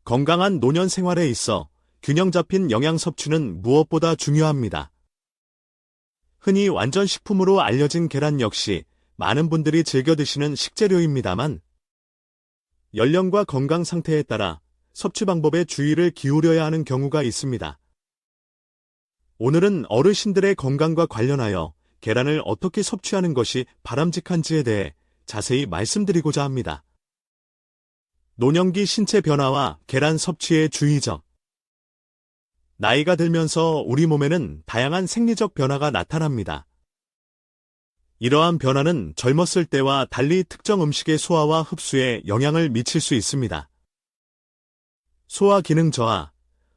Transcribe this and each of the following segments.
건강한 노년 생활에 있어 균형 잡힌 영양 섭취는 무엇보다 중요합니다. 흔히 완전 식품으로 알려진 계란 역시 많은 분들이 즐겨 드시는 식재료입니다만 연령과 건강 상태에 따라 섭취 방법에 주의를 기울여야 하는 경우가 있습니다. 오늘은 어르신들의 건강과 관련하여 계란을 어떻게 섭취하는 것이 바람직한지에 대해 자세히 말씀드리고자 합니다. 노년기 신체 변화와 계란 섭취의 주의점. 나이가 들면서 우리 몸에는 다양한 생리적 변화가 나타납니다. 이러한 변화는 젊었을 때와 달리 특정 음식의 소화와 흡수에 영향을 미칠 수 있습니다. 소화 기능 저하.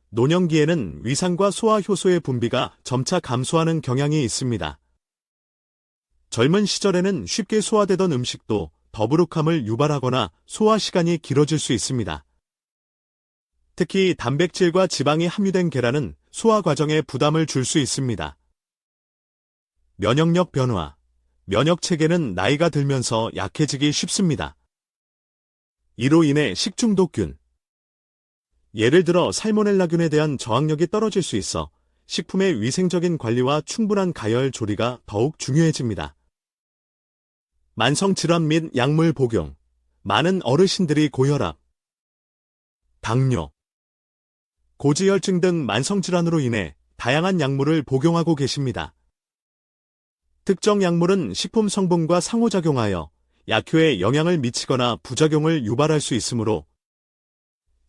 노년기에는 위산과 소화 효소의 분비가 점차 감소하는 경향이 있습니다. 젊은 시절에는 쉽게 소화되던 음식도 더부룩함을 유발하거나 소화 시간이 길어질 수 있습니다. 특히 단백질과 지방이 함유된 계란은 소화 과정에 부담을 줄 수 있습니다. 면역력 변화. 면역 체계는 나이가 들면서 약해지기 쉽습니다. 이로 인해 식중독균. 예를 들어 살모넬라균에 대한 저항력이 떨어질 수 있어 식품의 위생적인 관리와 충분한 가열 조리가 더욱 중요해집니다. 만성질환 및 약물 복용. 많은 어르신들이 고혈압, 당뇨, 고지혈증 등 만성질환으로 인해 다양한 약물을 복용하고 계십니다. 특정 약물은 식품 성분과 상호작용하여 약효에 영향을 미치거나 부작용을 유발할 수 있으므로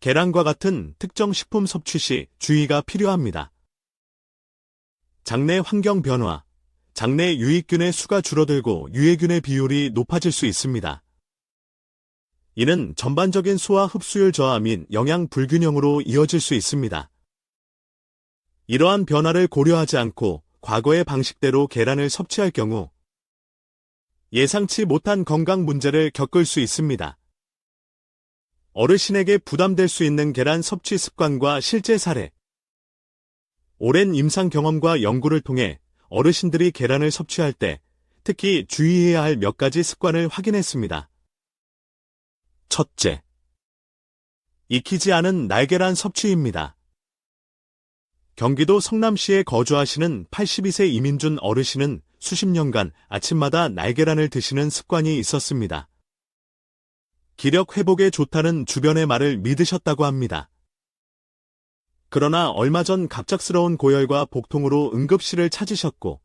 계란과 같은 특정 식품 섭취 시 주의가 필요합니다. 장내 환경 변화. 장내 유익균의 수가 줄어들고 유해균의 비율이 높아질 수 있습니다. 이는 전반적인 소화 흡수율 저하 및 영양 불균형으로 이어질 수 있습니다. 이러한 변화를 고려하지 않고 과거의 방식대로 계란을 섭취할 경우 예상치 못한 건강 문제를 겪을 수 있습니다. 어르신에게 부담될 수 있는 계란 섭취 습관과 실제 사례. 오랜 임상 경험과 연구를 통해 어르신들이 계란을 섭취할 때 특히 주의해야 할 몇 가지 습관을 확인했습니다. 첫째, 익히지 않은 날계란 섭취입니다. 경기도 성남시에 거주하시는 82세 이민준 어르신은 수십 년간 아침마다 날계란을 드시는 습관이 있었습니다. 기력 회복에 좋다는 주변의 말을 믿으셨다고 합니다. 그러나 얼마 전 갑작스러운 고열과 복통으로 응급실을 찾으셨고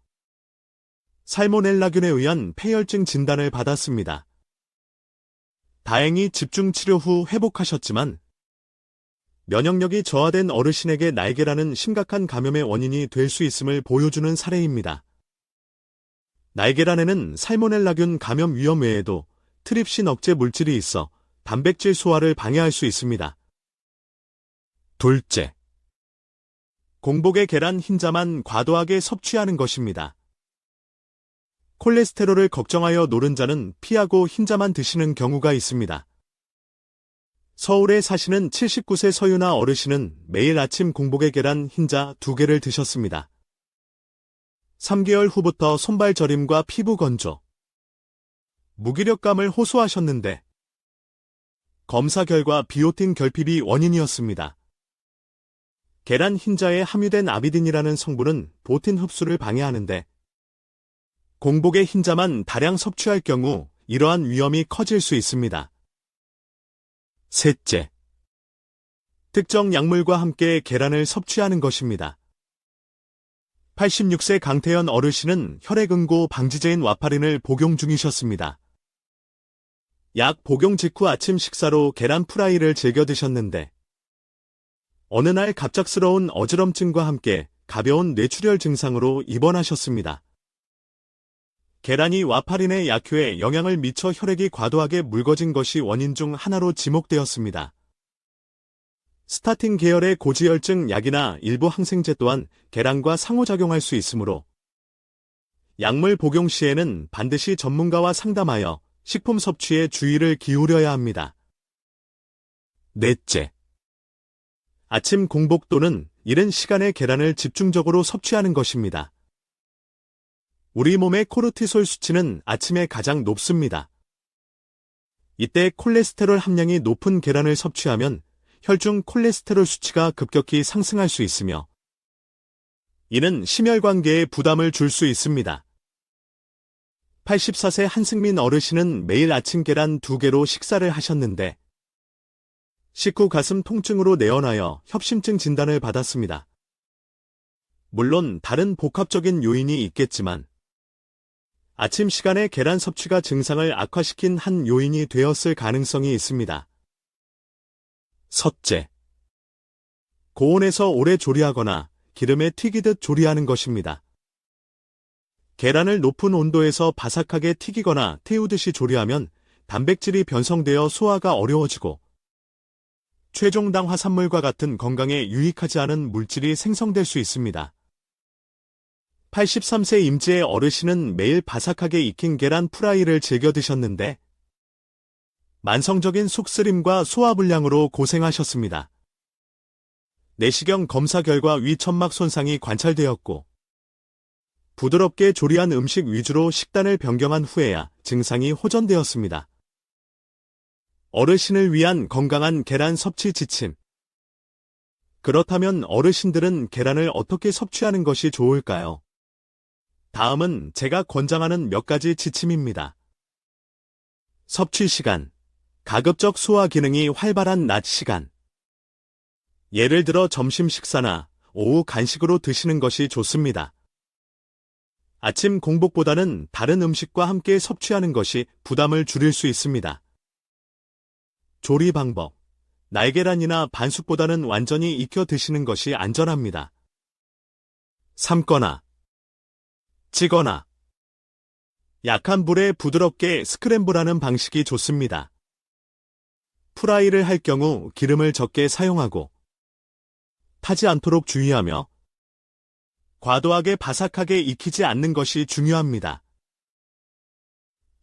살모넬라균에 의한 폐혈증 진단을 받았습니다. 다행히 집중치료 후 회복하셨지만 면역력이 저하된 어르신에게 날계란은 심각한 감염의 원인이 될 수 있음을 보여주는 사례입니다. 날계란에는 살모넬라균 감염 위험 외에도 트립신 억제 물질이 있어 단백질 소화를 방해할 수 있습니다. 둘째, 공복에 계란 흰자만 과도하게 섭취하는 것입니다. 콜레스테롤을 걱정하여 노른자는 피하고 흰자만 드시는 경우가 있습니다. 서울에 사시는 79세 서윤아 어르신은 매일 아침 공복에 계란 흰자 2개를 드셨습니다. 3개월 후부터 손발 저림과 피부 건조, 무기력감을 호소하셨는데 검사 결과 비오틴 결핍이 원인이었습니다. 계란 흰자에 함유된 아비딘이라는 성분은 보틴 흡수를 방해하는데 공복에 흰자만 다량 섭취할 경우 이러한 위험이 커질 수 있습니다. 셋째, 특정 약물과 함께 계란을 섭취하는 것입니다. 86세 강태현 어르신은 혈액응고 방지제인 와파린을 복용 중이셨습니다. 약 복용 직후 아침 식사로 계란 프라이를 즐겨 드셨는데 어느 날 갑작스러운 어지럼증과 함께 가벼운 뇌출혈 증상으로 입원하셨습니다. 계란이 와파린의 약효에 영향을 미쳐 혈액이 과도하게 묽어진 것이 원인 중 하나로 지목되었습니다. 스타틴 계열의 고지혈증 약이나 일부 항생제 또한 계란과 상호작용할 수 있으므로 약물 복용 시에는 반드시 전문가와 상담하여 식품 섭취에 주의를 기울여야 합니다. 넷째, 아침 공복 또는 이른 시간에 계란을 집중적으로 섭취하는 것입니다. 우리 몸의 코르티솔 수치는 아침에 가장 높습니다. 이때 콜레스테롤 함량이 높은 계란을 섭취하면 혈중 콜레스테롤 수치가 급격히 상승할 수 있으며 이는 심혈관계에 부담을 줄 수 있습니다. 84세 한승민 어르신은 매일 아침 계란 2개로 식사를 하셨는데 식후 가슴 통증으로 내원하여 협심증 진단을 받았습니다. 물론 다른 복합적인 요인이 있겠지만 아침 시간에 계란 섭취가 증상을 악화시킨 한 요인이 되었을 가능성이 있습니다. 섭제. 고온에서 오래 조리하거나 기름에 튀기듯 조리하는 것입니다. 계란을 높은 온도에서 바삭하게 튀기거나 태우듯이 조리하면 단백질이 변성되어 소화가 어려워지고 최종당 화산물과 같은 건강에 유익하지 않은 물질이 생성될 수 있습니다. 83세 임지의 어르신은 매일 바삭하게 익힌 계란 프라이를 즐겨 드셨는데 만성적인 속쓰림과 소화불량으로 고생하셨습니다. 내시경 검사 결과 위천막 손상이 관찰되었고 부드럽게 조리한 음식 위주로 식단을 변경한 후에야 증상이 호전되었습니다. 어르신을 위한 건강한 계란 섭취 지침. 그렇다면 어르신들은 계란을 어떻게 섭취하는 것이 좋을까요? 다음은 제가 권장하는 몇 가지 지침입니다. 섭취 시간. 가급적 소화 기능이 활발한 낮 시간. 예를 들어 점심 식사나 오후 간식으로 드시는 것이 좋습니다. 아침 공복보다는 다른 음식과 함께 섭취하는 것이 부담을 줄일 수 있습니다. 조리 방법. 날계란이나 반숙보다는 완전히 익혀 드시는 것이 안전합니다. 삶거나 찌거나 약한 불에 부드럽게 스크램블하는 방식이 좋습니다. 프라이를 할 경우 기름을 적게 사용하고 타지 않도록 주의하며 과도하게 바삭하게 익히지 않는 것이 중요합니다.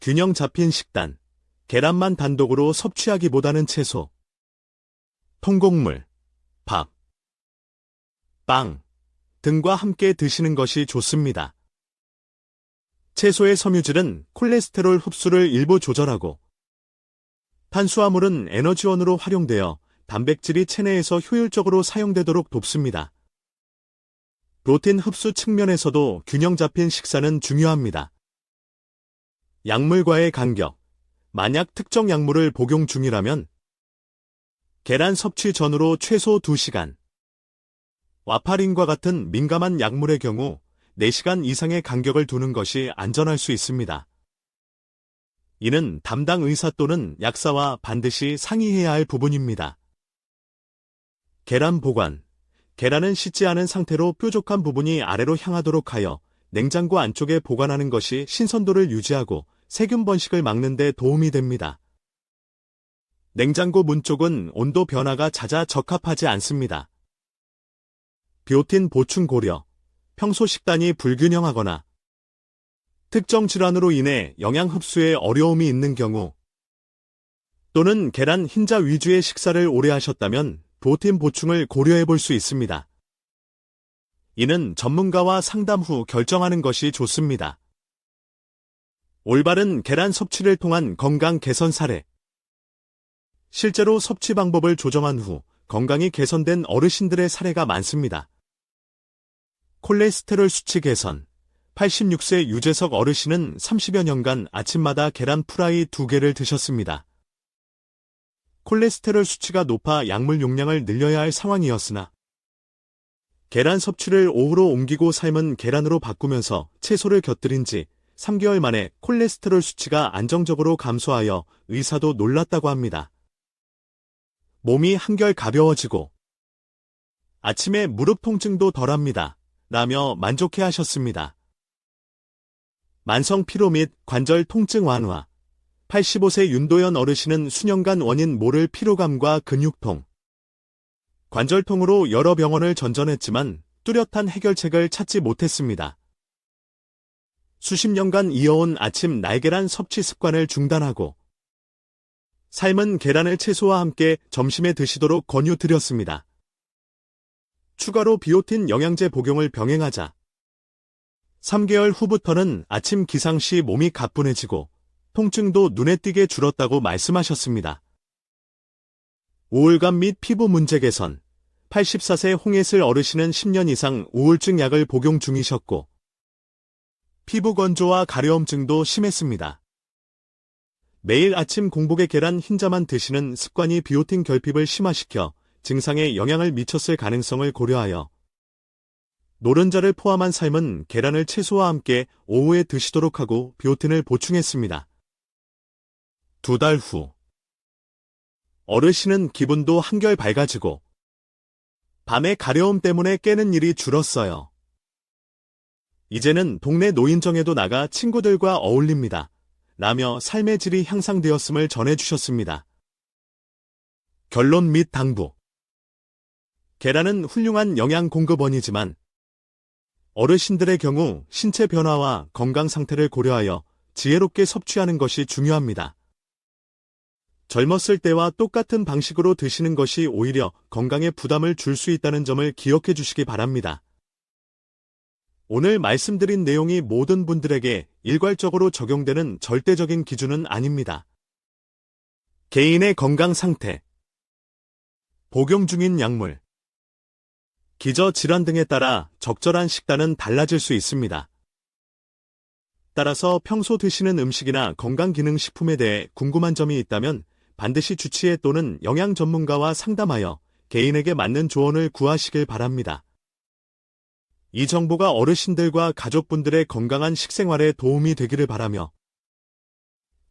균형 잡힌 식단. 계란만 단독으로 섭취하기보다는 채소, 통곡물, 밥, 빵 등과 함께 드시는 것이 좋습니다. 채소의 섬유질은 콜레스테롤 흡수를 일부 조절하고 탄수화물은 에너지원으로 활용되어 단백질이 체내에서 효율적으로 사용되도록 돕습니다. 프로틴 흡수 측면에서도 균형 잡힌 식사는 중요합니다. 약물과의 간격. 만약 특정 약물을 복용 중이라면 계란 섭취 전후로 최소 2시간, 와파린과 같은 민감한 약물의 경우 4시간 이상의 간격을 두는 것이 안전할 수 있습니다. 이는 담당 의사 또는 약사와 반드시 상의해야 할 부분입니다. 계란 보관. 계란은 씻지 않은 상태로 뾰족한 부분이 아래로 향하도록 하여 냉장고 안쪽에 보관하는 것이 신선도를 유지하고 세균 번식을 막는 데 도움이 됩니다. 냉장고 문 쪽은 온도 변화가 잦아 적합하지 않습니다. 비오틴 보충 고려. 평소 식단이 불균형하거나 특정 질환으로 인해 영양 흡수에 어려움이 있는 경우 또는 계란 흰자 위주의 식사를 오래 하셨다면 비오틴 보충을 고려해 볼 수 있습니다. 이는 전문가와 상담 후 결정하는 것이 좋습니다. 올바른 계란 섭취를 통한 건강 개선 사례. 실제로 섭취 방법을 조정한 후 건강이 개선된 어르신들의 사례가 많습니다. 콜레스테롤 수치 개선. 86세 유재석 어르신은 30여 년간 아침마다 계란 프라이 2개를 드셨습니다. 콜레스테롤 수치가 높아 약물 용량을 늘려야 할 상황이었으나 계란 섭취를 오후로 옮기고 삶은 계란으로 바꾸면서 채소를 곁들인 지 3개월 만에 콜레스테롤 수치가 안정적으로 감소하여 의사도 놀랐다고 합니다. 몸이 한결 가벼워지고 아침에 무릎 통증도 덜합니다. 라며 만족해 하셨습니다. 만성 피로 및 관절 통증 완화. 85세 윤도현 어르신은 수년간 원인 모를 피로감과 근육통, 관절통으로 여러 병원을 전전했지만 뚜렷한 해결책을 찾지 못했습니다. 수십 년간 이어온 아침 날계란 섭취 습관을 중단하고 삶은 계란을 채소와 함께 점심에 드시도록 권유드렸습니다. 추가로 비오틴 영양제 복용을 병행하자 3개월 후부터는 아침 기상 시 몸이 가뿐해지고 통증도 눈에 띄게 줄었다고 말씀하셨습니다. 우울감 및 피부 문제 개선. 84세 홍예슬 어르신은 10년 이상 우울증 약을 복용 중이셨고, 피부 건조와 가려움증도 심했습니다. 매일 아침 공복에 계란 흰자만 드시는 습관이 비오틴 결핍을 심화시켜 증상에 영향을 미쳤을 가능성을 고려하여 노른자를 포함한 삶은 계란을 채소와 함께 오후에 드시도록 하고 비오틴을 보충했습니다. 2달 후 어르신은 기분도 한결 밝아지고 밤에 가려움 때문에 깨는 일이 줄었어요. 이제는 동네 노인정에도 나가 친구들과 어울립니다. 라며 삶의 질이 향상되었음을 전해주셨습니다. 결론 및 당부. 계란은 훌륭한 영양 공급원이지만 어르신들의 경우 신체 변화와 건강 상태를 고려하여 지혜롭게 섭취하는 것이 중요합니다. 젊었을 때와 똑같은 방식으로 드시는 것이 오히려 건강에 부담을 줄 수 있다는 점을 기억해 주시기 바랍니다. 오늘 말씀드린 내용이 모든 분들에게 일괄적으로 적용되는 절대적인 기준은 아닙니다. 개인의 건강 상태, 복용 중인 약물, 기저 질환 등에 따라 적절한 식단은 달라질 수 있습니다. 따라서 평소 드시는 음식이나 건강기능식품에 대해 궁금한 점이 있다면 반드시 주치의 또는 영양 전문가와 상담하여 개인에게 맞는 조언을 구하시길 바랍니다. 이 정보가 어르신들과 가족분들의 건강한 식생활에 도움이 되기를 바라며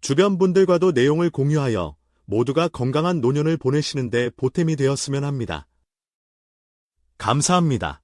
주변 분들과도 내용을 공유하여 모두가 건강한 노년을 보내시는데 보탬이 되었으면 합니다. 감사합니다.